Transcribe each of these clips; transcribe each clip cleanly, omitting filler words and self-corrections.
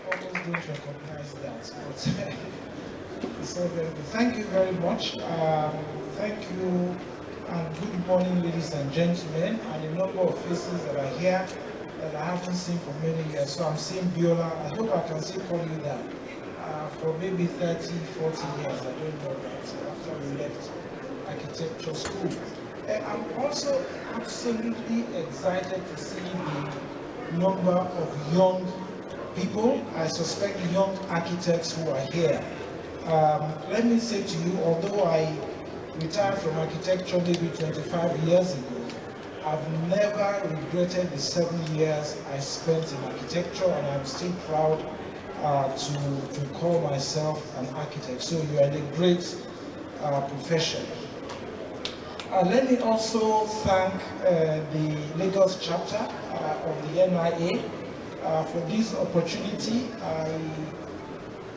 almost don't recognize that, but it's all very good. Thank you very much. Thank you, and good morning, ladies and gentlemen, and a number of faces that are here that I haven't seen for many years. So I'm seeing Biola. I hope I can still call you that. For maybe 30, 40 years, I don't know that, after we left architecture school. I'm also absolutely excited to see the number of young people, I suspect young architects who are here. Let me say to you, although I retired from architecture maybe 25 years ago, I've never regretted the 7 years I spent in architecture, and I'm still proud to call myself an architect. So you are in a great profession. Let me also thank the Lagos chapter of the NIA for this opportunity.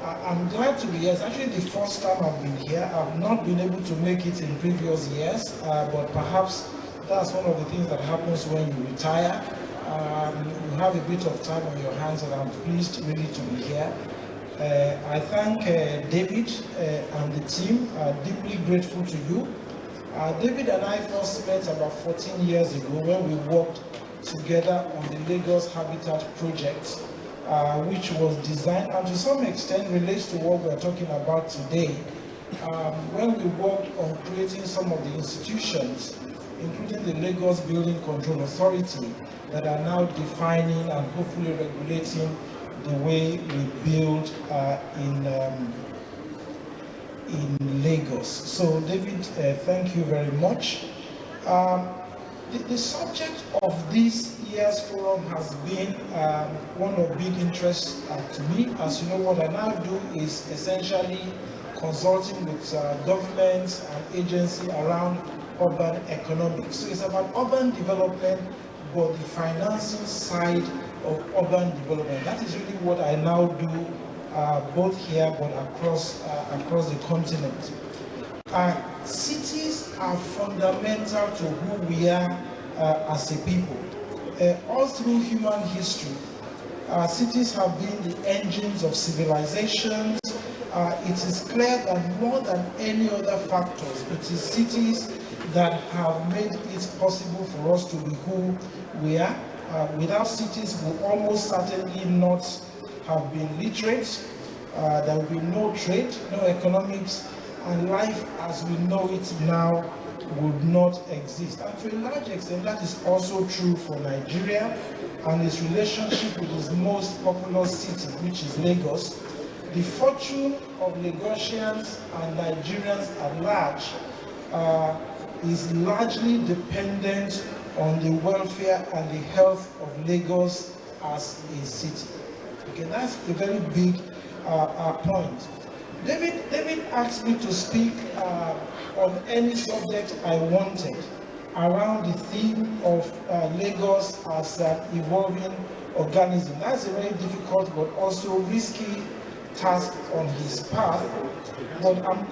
I'm glad to be here. It's actually the first time I've been here. I've not been able to make it in previous years, but perhaps that's one of the things that happens when you retire. You have a bit of time on your hands, and I'm pleased really to be here. I thank David and the team. Deeply grateful to you. David and I first met about 14 years ago when we worked together on the Lagos Habitat project, which was designed and to some extent relates to what we're talking about today. When we worked on creating some of the institutions, including the Lagos Building Control Authority, that are now defining and hopefully regulating the way we build in Lagos. So David, thank you very much. The subject of this year's forum has been one of big interest to me. As you know, what I now do is essentially consulting with governments and agencies around urban economics. So it's about urban development, but the financing side of urban development. That is really what I now do, both here but across the continent. Cities are fundamental to who we are as a people. All through human history, cities have been the engines of civilizations. It is clear that more than any other factors, it is cities that have made it possible for us to be who we are. Without cities, we almost certainly not have been literate. There will be no trade, no economics, and life as we know it now would not exist. And to a large extent, that is also true for Nigeria and its relationship with its most populous city, which is Lagos. The fortune of Lagosians and Nigerians at large is largely dependent on the welfare and the health of Lagos as a city. Okay, that's a very big point. David asked me to speak on any subject I wanted around the theme of Lagos as an evolving organism. That's a very difficult but also risky task on his part, but I'm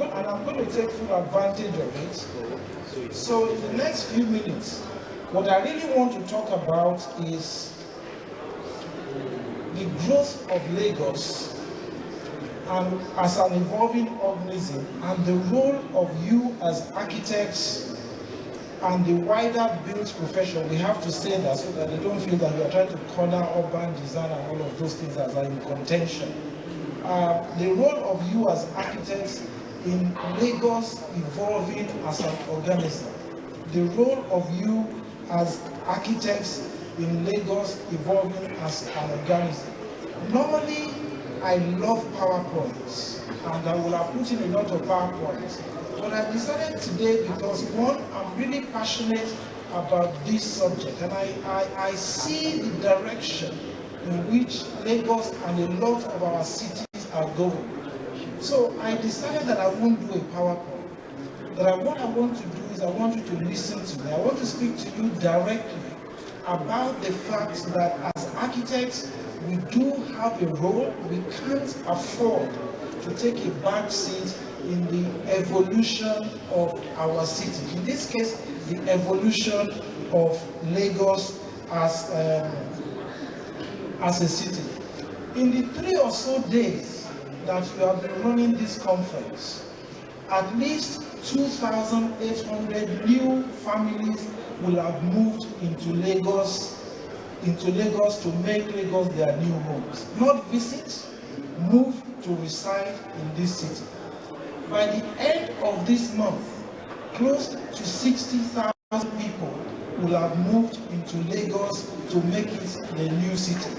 going to take full advantage of it. So in the next few minutes, what I really want to talk about is the growth of Lagos and as an evolving organism, and the role of you as architects and the wider built profession. We have to say that so that they don't feel that we are trying to corner urban design and all of those things that are in contention. The role of you as architects in Lagos evolving as an organism. The role of you as architects in Lagos evolving as an organism. Normally, I love PowerPoints, and I will have put in a lot of PowerPoints. But I decided today because, one, I'm really passionate about this subject, and I see the direction in which Lagos and a lot of our cities are going. So I decided that I won't do a PowerPoint. That what I want to do is I want you to listen to me. I want to speak to you directly about the fact that as architects, we do have a role. We can't afford to take a back seat in the evolution of our city. In this case, the evolution of Lagos as a city. In the 3 or so days that we have been running this conference, at least 2,800 new families will have moved into Lagos to make Lagos their new homes. Not visit, move to reside in this city. By the end of this month, close to 60,000 people will have moved into Lagos to make it the new city.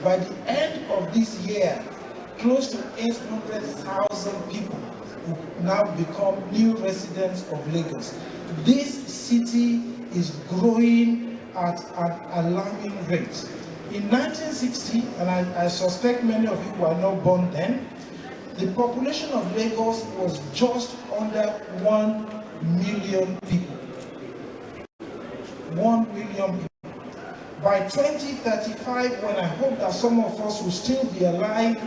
By the end of this year, close to 800,000 people will now become new residents of Lagos. This city is growing at an alarming rate. In 1960, and I suspect many of you were not born then, the population of Lagos was just under 1 million people. 1 million people. By 2035, when I hope that some of us will still be alive,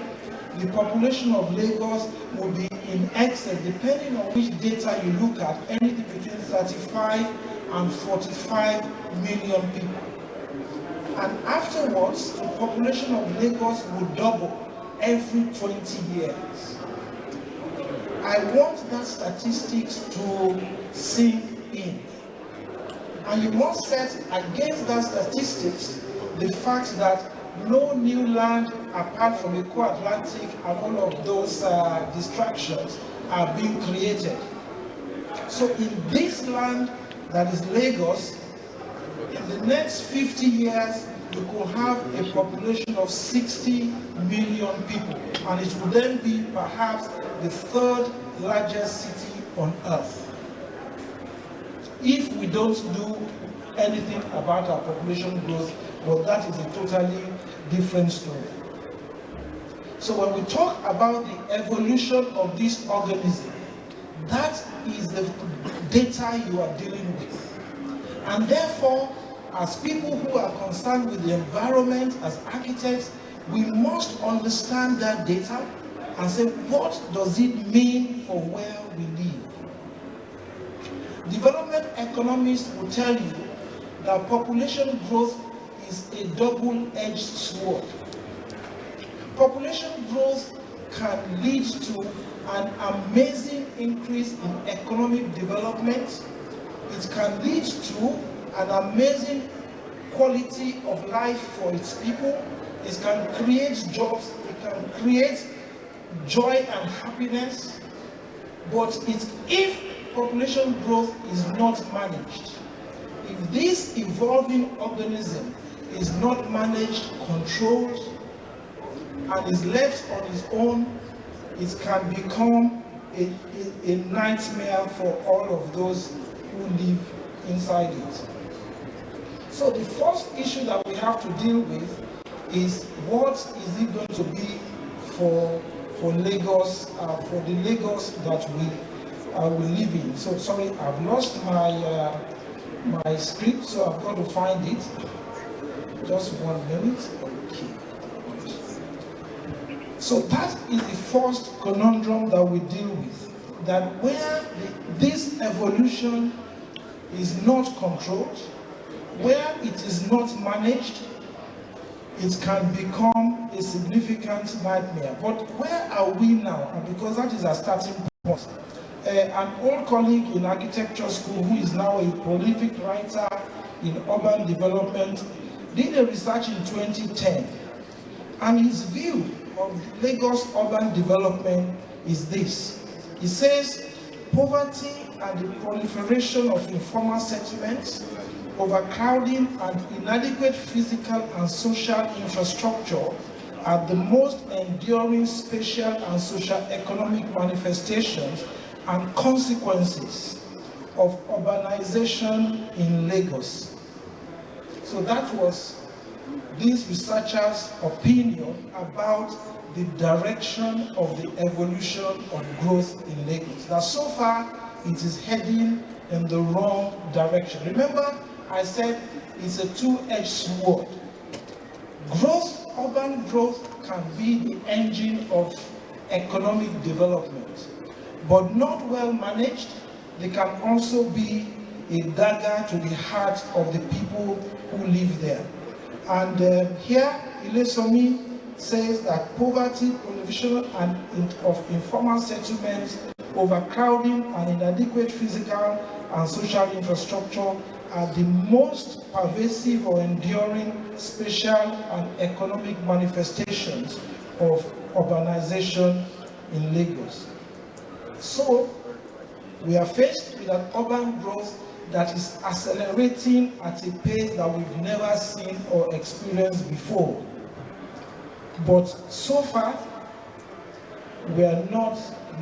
the population of Lagos will be in excess, depending on which data you look at, anything between 35 and 45 million people. And afterwards, the population of Lagos will double every 20 years. I want that statistics to sink in. And you must set against that statistics the fact that no new land apart from the Atlantic and all of those distractions are being created. So in this land that is Lagos, in the next 50 years, you could have a population of 60 million people, and it will then be perhaps the 3rd largest city on earth. If we don't do anything about our population growth, but that is a totally different story. So when we talk about the evolution of this organism, that is the data you are dealing with. And therefore, as people who are concerned with the environment, as architects, we must understand that data and say, what does it mean for where we live? Development economists will tell you that population growth is a double-edged sword. Population growth can lead to an amazing increase in economic development. It can lead to an amazing quality of life for its people. It can create jobs. It can create joy and happiness. But if population growth is not managed, if this evolving organism is not managed, controlled, and is left on its own, it can become a nightmare for all of those who live inside it. So the first issue that we have to deal with is, what is it going to be for Lagos, for the Lagos that we will live in? So sorry, I've lost my script, so I've got to find it. Just 1 minute. Okay. So that is the first conundrum that we deal with, that where this evolution is not controlled, where it is not managed, it can become a significant nightmare. But where are we now? And because that is our starting point. An old colleague in architecture school, who is now a prolific writer in urban development, did a research in 2010, and his view of Lagos urban development is this. He says poverty and the proliferation of informal settlements, overcrowding and inadequate physical and social infrastructure are the most enduring spatial and socio-economic manifestations and consequences of urbanization in Lagos. So that was these researchers' opinion about the direction of the evolution of growth in Lagos. That so far it is heading in the wrong direction. Remember, I said it's a two-edged sword. Growth, urban growth, can be the engine of economic development, but not well managed, they can also be a dagger to the heart of the people who live there. And here, Ilesomi says that poverty, proliferation of informal settlements, overcrowding, and inadequate physical and social infrastructure are the most pervasive or enduring spatial and economic manifestations of urbanization in Lagos. So, we are faced with an urban growth that is accelerating at a pace that we've never seen or experienced before. But so far, we are not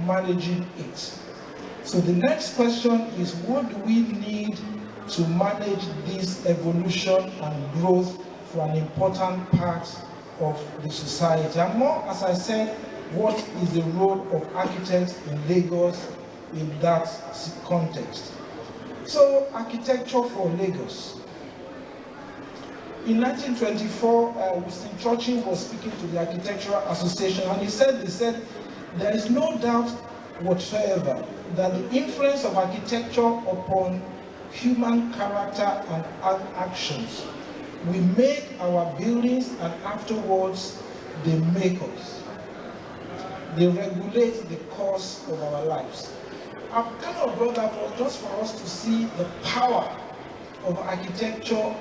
managing it. So the next question is, what do we need to manage this evolution and growth for an important part of the society? And more, as I said, what is the role of architects in Lagos in that context? So, architecture for Lagos. In 1924, Winston Churchill was speaking to the Architectural Association, and he said, there is no doubt whatsoever that the influence of architecture upon human character and actions will make our buildings, and afterwards they make us. They regulate the course of our lives. I've kind of brought that for just for us to see the power of architecture,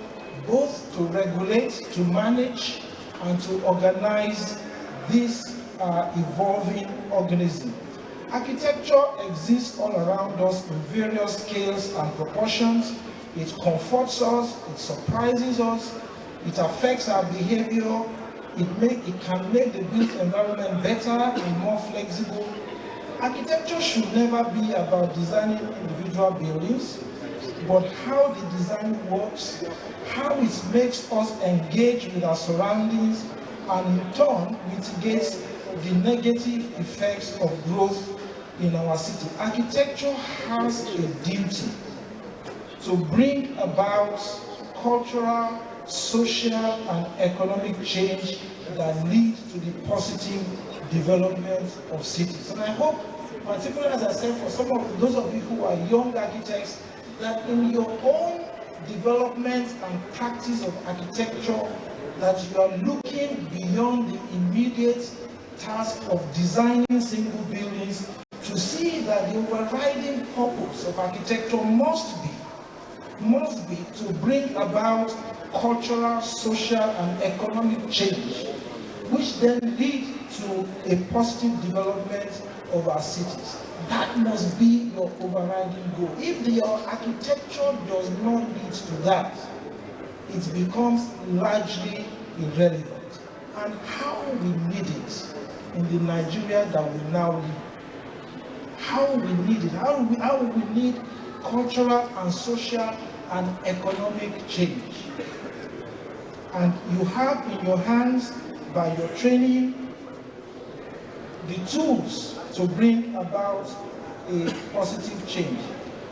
both to regulate, to manage, and to organize this evolving organism. Architecture exists all around us in various scales and proportions. It comforts us, it surprises us, it affects our behavior, it can make the built environment better and more flexible. Architecture should never be about designing individual buildings, but how the design works, how it makes us engage with our surroundings, and in turn mitigates the negative effects of growth in our city. Architecture has a duty to bring about cultural, social, and economic change that leads to the positive development of cities. And I hope, particularly as I said, for some of those of you who are young architects, that in your own development and practice of architecture, that you are looking beyond the immediate task of designing single buildings to see that the overriding purpose of architecture must be to bring about cultural, social, and economic change, which then lead to a positive development of our cities. That must be your overriding goal. If your architecture does not lead to that, it becomes largely irrelevant. And how we need it in the Nigeria that we now live. How we need it. How we need cultural and social and economic change. And you have in your hands, by your training, the tools to bring about a positive change.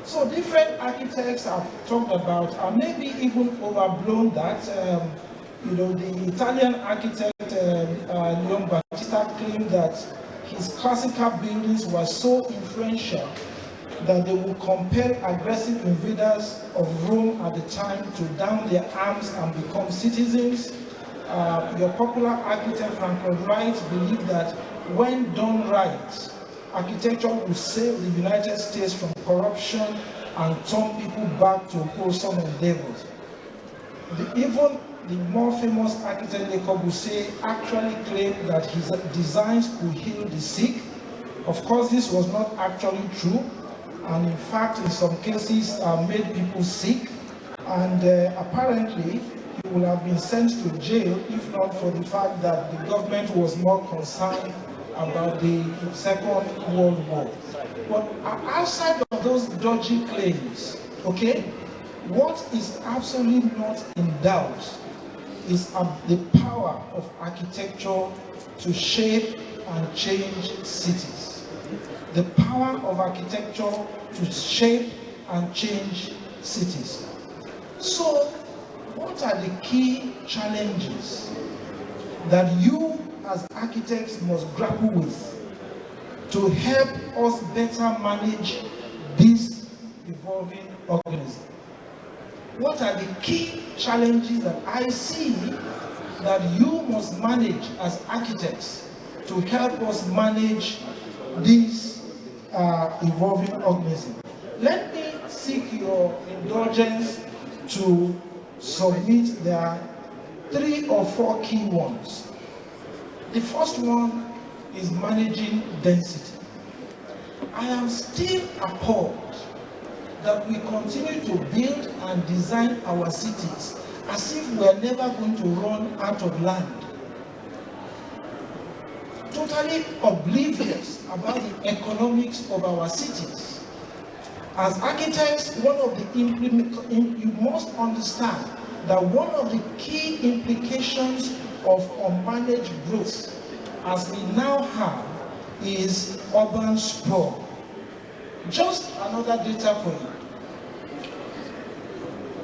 So different architects have talked about, and maybe even overblown that. The Italian architect Leon Battista claimed that his classical buildings were so influential that they would compel aggressive invaders of Rome at the time to down their arms and become citizens. Your popular architect Frank Lloyd Wright believed that when done right, architecture will save the United States from corruption and turn people back to wholesome endeavors. Even the more famous architect Le Corbusier actually claimed that his designs could heal the sick. Of course, this was not actually true, and in fact, in some cases, made people sick. And apparently, he would have been sent to jail if not for the fact that the government was more concerned about the Second World War. But outside of those dodgy claims, okay, what is absolutely not in doubt is the power of architecture to shape and change cities. The power of architecture to shape and change cities. So, what are the key challenges that you as architects must grapple with to help us better manage this evolving organism? What are the key challenges that I see that you must manage as architects to help us manage this evolving organism. Let me seek your indulgence to submit there 3 or 4 key ones. The first one is managing density. I am still appalled that we continue to build and design our cities as if we are never going to run out of land. Totally oblivious about the economics of our cities. As architects, you must understand that one of the key implications of unmanaged growth, as we now have, is urban sprawl. Just another data for you.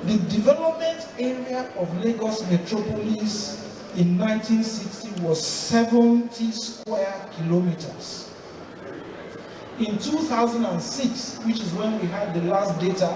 The development area of Lagos metropolis in 1960 was 70 square kilometers. In 2006, which is when we had the last data,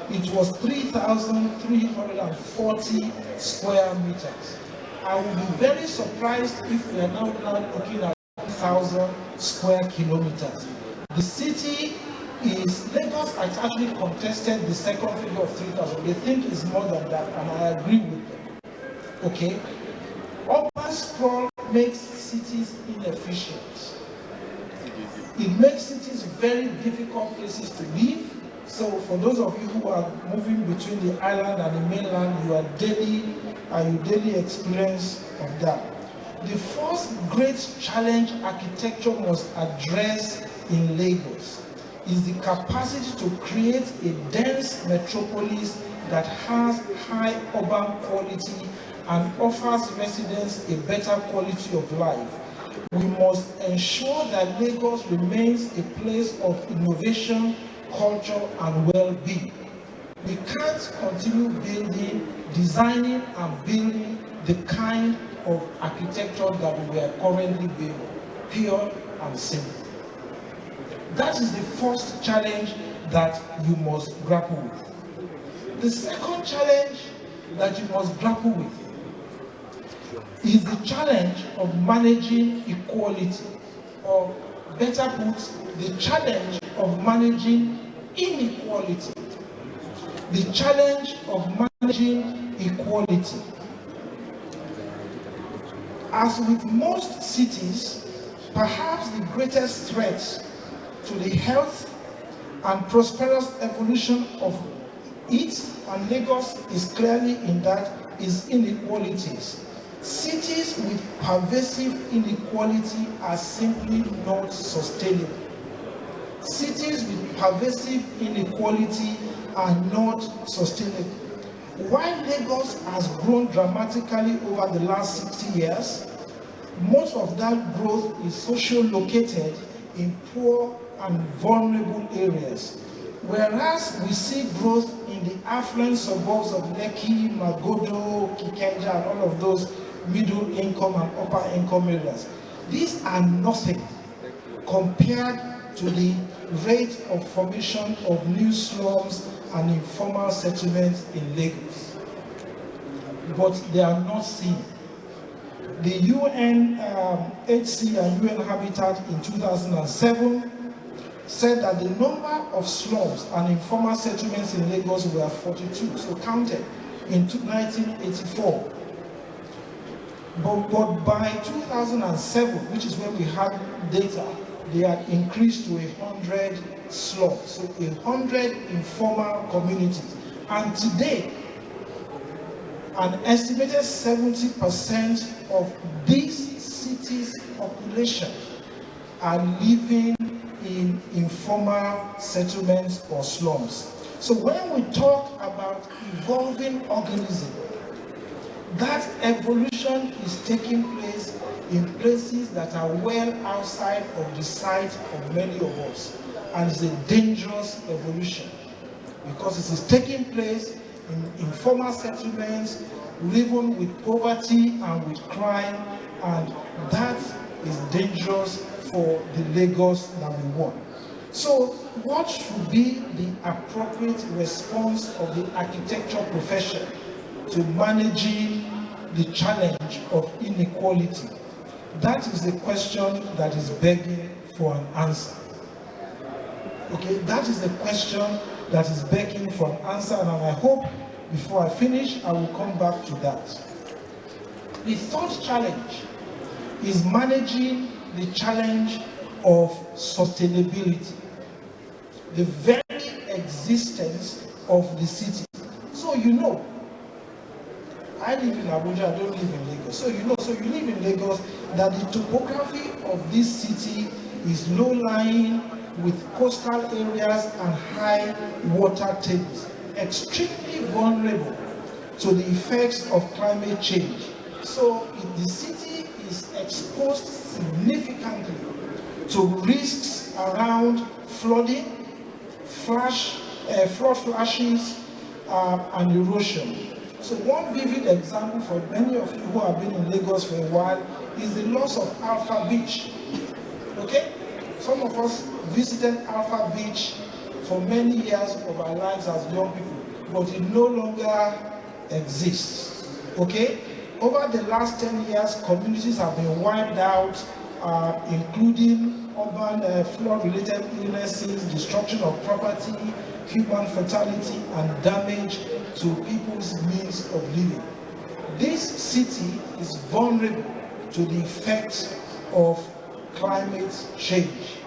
it was 3,340 square meters. I will be very surprised if we are now looking at 1,000 square kilometers. The city is, Lagos has actually contested the second figure of 3,000. They think it's more than that, and I agree with them. Okay? Urban sprawl makes cities inefficient. It makes cities very difficult places to live. So for those of you who are moving between the island and the mainland, you daily experience of that. The first great challenge architecture must address in Lagos is the capacity to create a dense metropolis that has high urban quality and offers residents a better quality of life. We must ensure that Lagos remains a place of innovation, culture, and well-being. We can't continue designing and building the kind of architecture that we are currently building, pure and simple. That is the first challenge that you must grapple with. The second challenge that you must grapple with is the challenge of managing equality, or better put, the challenge of managing inequality. The challenge of managing equality. As with most cities, perhaps the greatest threat to the health and prosperous evolution of it, and Lagos is clearly in that, is inequalities. Cities with pervasive inequality are simply not sustainable. Cities with pervasive inequality are not sustainable. While Lagos has grown dramatically over the last 60 years, most of that growth is socio-located in poor and vulnerable areas, whereas we see growth in the affluent suburbs of Lekki, Magodo, Ikeja, and all of those middle income and upper income areas. These are nothing compared to the rate of formation of new slums and informal settlements in Lagos. But they are not seen. The UNHCR and UN Habitat in 2007 said that the number of slums and informal settlements in Lagos were 42, so counted in 1984. But by 2007, which is when we had data, they had increased to 100 slums, so 100 informal communities. And today, an estimated 70% of this city's population are living in informal settlements or slums. So when we talk about evolving organism, that evolution is taking place in places that are well outside of the sight of many of us. And it's a dangerous evolution because it is taking place in informal settlements, living with poverty and with crime, and that is dangerous for the Lagos that we want. So what should be the appropriate response of the architecture profession to managing the challenge of inequality? That is the question that is begging for an answer. Okay, that is the question that is begging for an answer, and I hope before I finish, I will come back to that. The third challenge is managing the challenge of sustainability, the very existence of the city. So you know, I live in Abuja, I don't live in Lagos. So you know, so you live in Lagos, that the topography of this city is low-lying with coastal areas and high water tables, extremely vulnerable to the effects of climate change. So the city is exposed significantly to risks around flooding, flood flashes, and erosion. So one vivid example for many of you who have been in Lagos for a while is the loss of Alpha Beach. Okay? Some of us visited Alpha Beach for many years of our lives as young people, but it no longer exists. Okay? Over the last 10 years, communities have been wiped out, including urban flood-related illnesses, destruction of property, human fatality, and damage to people's means of living. This city is vulnerable to the effects of climate change.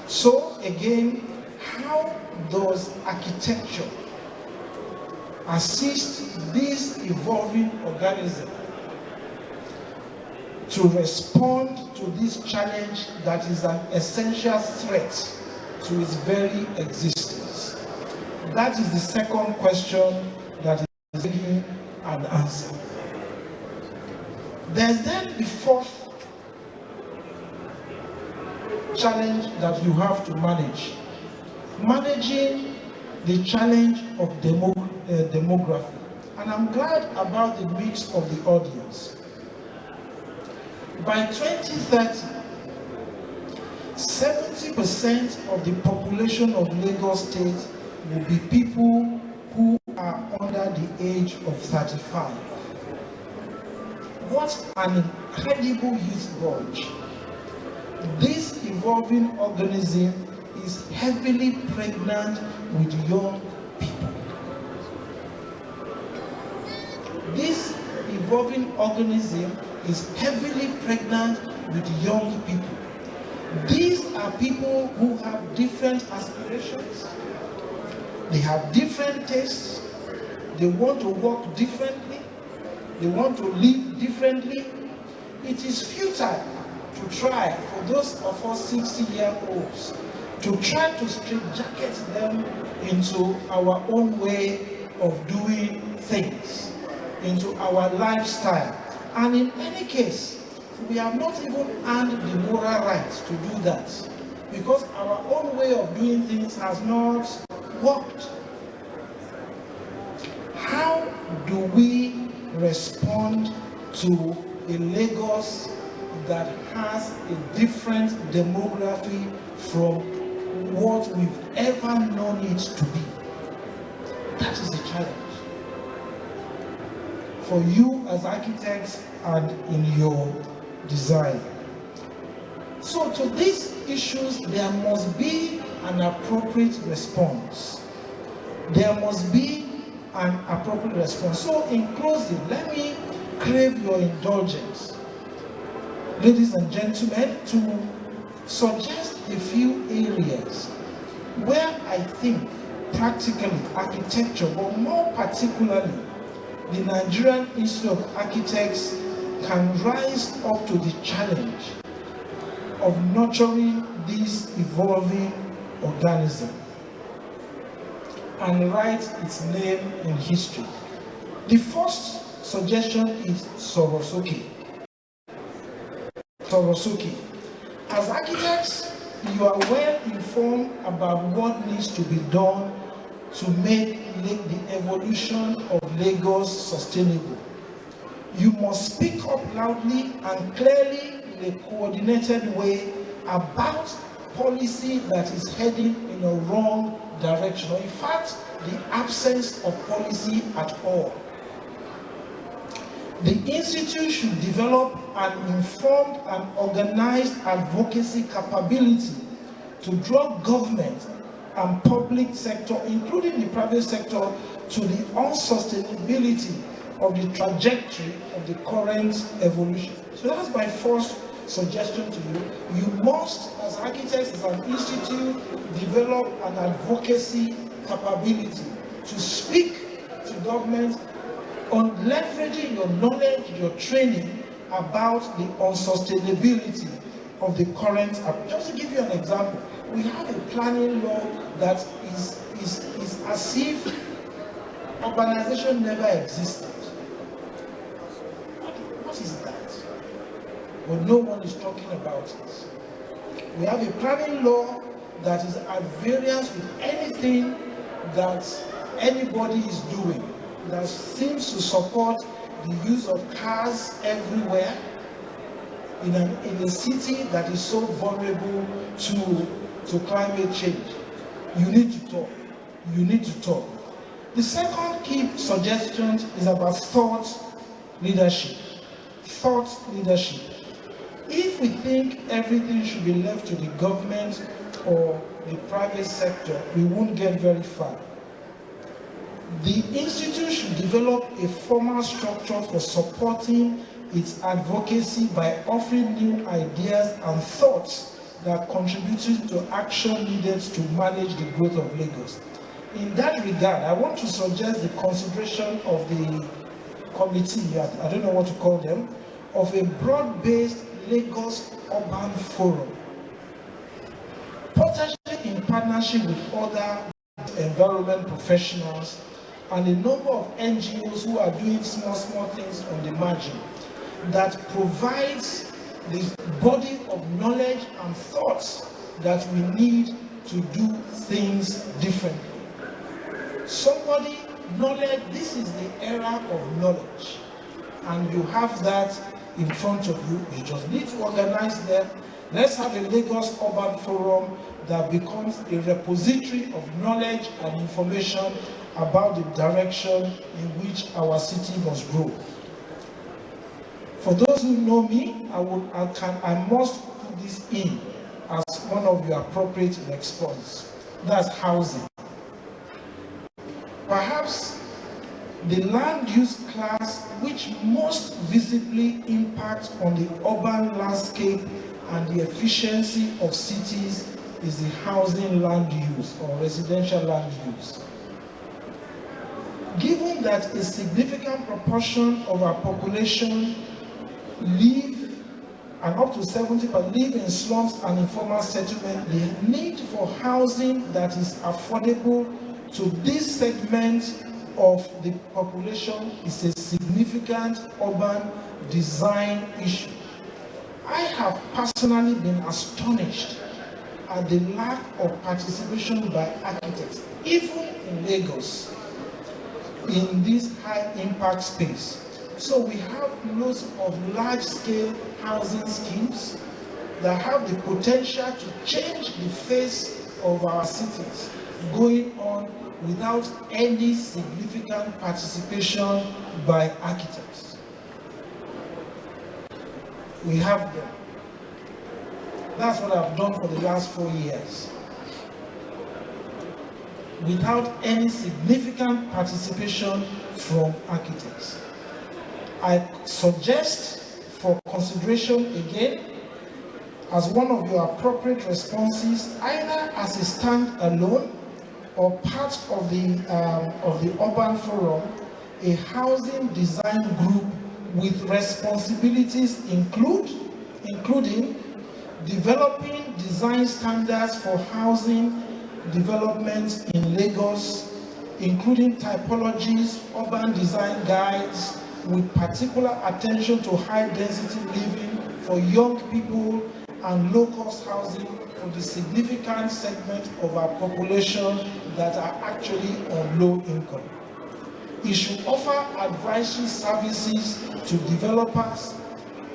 So again, how does architecture assist this evolving organism to respond to this challenge that is an essential threat to its very existence? That is the second question that is begging an answer. There's then the fourth challenge that you have to manage. Managing the challenge of demography. And I'm glad about the mix of the audience. By 2030, 70% of the population of Lagos State will be people who are under the age of 35. What an incredible youth bulge. This evolving organism is heavily pregnant with young people. This evolving organism is heavily pregnant with young people. These are people who have different aspirations, they have different tastes, they want to work differently, they want to live differently. It is futile to try for those of us 60-year-olds to try to straitjacket them into our own way of doing things, into our lifestyle. And in any case, we have not even earned the moral right to do that, because our own way of doing things has not worked. How do we respond to a Lagos that has a different demography from what we've ever known it to be? That is the challenge for you as architects and in your design. So to these issues, there must be an appropriate response. There must be an appropriate response. So in closing, let me crave your indulgence, ladies and gentlemen, to suggest a few areas where I think practically architecture, but more particularly the Nigerian Institute of Architects, can rise up to the challenge of nurturing this evolving organism and write its name in history. The first suggestion is Sorosuke. Sorosuke. As architects, you are well informed about what needs to be done to make the evolution of Lagos sustainable. You must speak up loudly and clearly in a coordinated way about policy that is heading in a wrong direction, or in fact, the absence of policy at all. The Institute should develop an informed and organized advocacy capability to draw government and public sector, including the private sector, to the unsustainability of the trajectory of the current evolution. So that's my first suggestion to you. You must, as architects, as an institute, develop an advocacy capability to speak to government on leveraging your knowledge, your training about the unsustainability of the current. Just to give you an example, we have a planning law that is as if urbanization never existed. What is that? Well, no one is talking about it. We have a planning law that is at variance with anything that anybody is doing, that seems to support the use of cars everywhere in a city that is so vulnerable to climate change. You need to talk. You need to talk. The second key suggestion is about thought leadership. Thought leadership. If we think everything should be left to the government or the private sector, we won't get very far. The Institute should develop a formal structure for supporting its advocacy by offering new ideas and thoughts that contribute to action needed to manage the growth of Lagos. In that regard, I want to suggest the consideration of the committee, I don't know what to call them, of a broad-based Lagos Urban Forum, potentially in partnership with other environment professionals and a number of NGOs who are doing small things on the margin, that provides this body of knowledge and thoughts that we need to do things differently. Knowledge, this is the era of knowledge, and you have that in front of you. You just need to organize them. Let's have a Lagos Urban Forum that becomes a repository of knowledge and information about the direction in which our city must grow. For those who know me, I must put this in as one of your appropriate response. That's housing. Perhaps the land use class which most visibly impacts on the urban landscape and the efficiency of cities is the housing land use or residential land use. Given that a significant proportion of our population live, and up to 70% live in slums and informal settlement, the need for housing that is affordable to this segment of the population is a significant urban design issue. I have personally been astonished at the lack of participation by architects, even in Lagos, in this high impact space. So we have lots of large-scale housing schemes that have the potential to change the face of our cities going on without any significant participation by architects. We have them. That's what I've done for the last 4 years. Without any significant participation from architects. I suggest for consideration again, as one of your appropriate responses, either as a stand-alone or part of the Urban Forum, a housing design group with responsibilities including developing design standards for housing development in Lagos, including typologies, urban design guides, with particular attention to high-density living for young people and low-cost housing for the significant segment of our population that are actually on low income. It should offer advisory services to developers.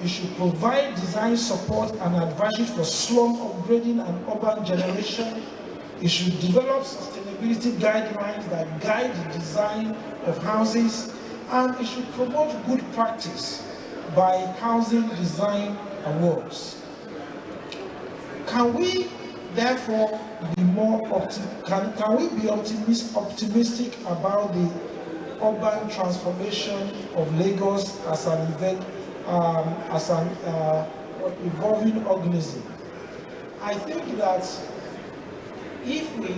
It should provide design support and advisory for slum upgrading and urban generation. It should develop sustainability guidelines that guide the design of houses And it should promote good practice by housing design awards. Can we therefore be more can we be optimistic about the urban transformation of Lagos as an event, as an evolving organism? I think that if we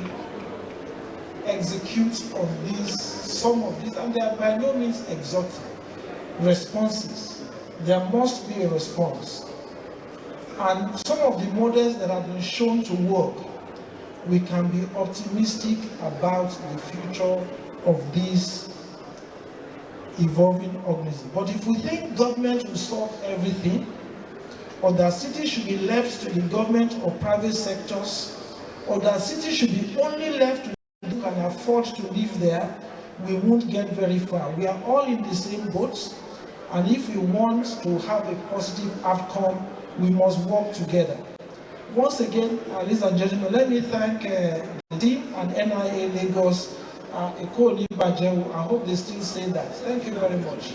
execute on some of these, and they are by no means exotic responses, there must be a response. And some of the models that have been shown to work, we can be optimistic about the future of these evolving organisms. But if we think government will solve everything, or that cities should be left to the government or private sectors, or that cities should be only left to those who can afford to live there, we won't get very far. We are all in the same boat, and if we want to have a positive outcome, we must work together. Once again, ladies and gentlemen, let me thank the team and NIA Lagos, I hope they still say that. Thank you very much.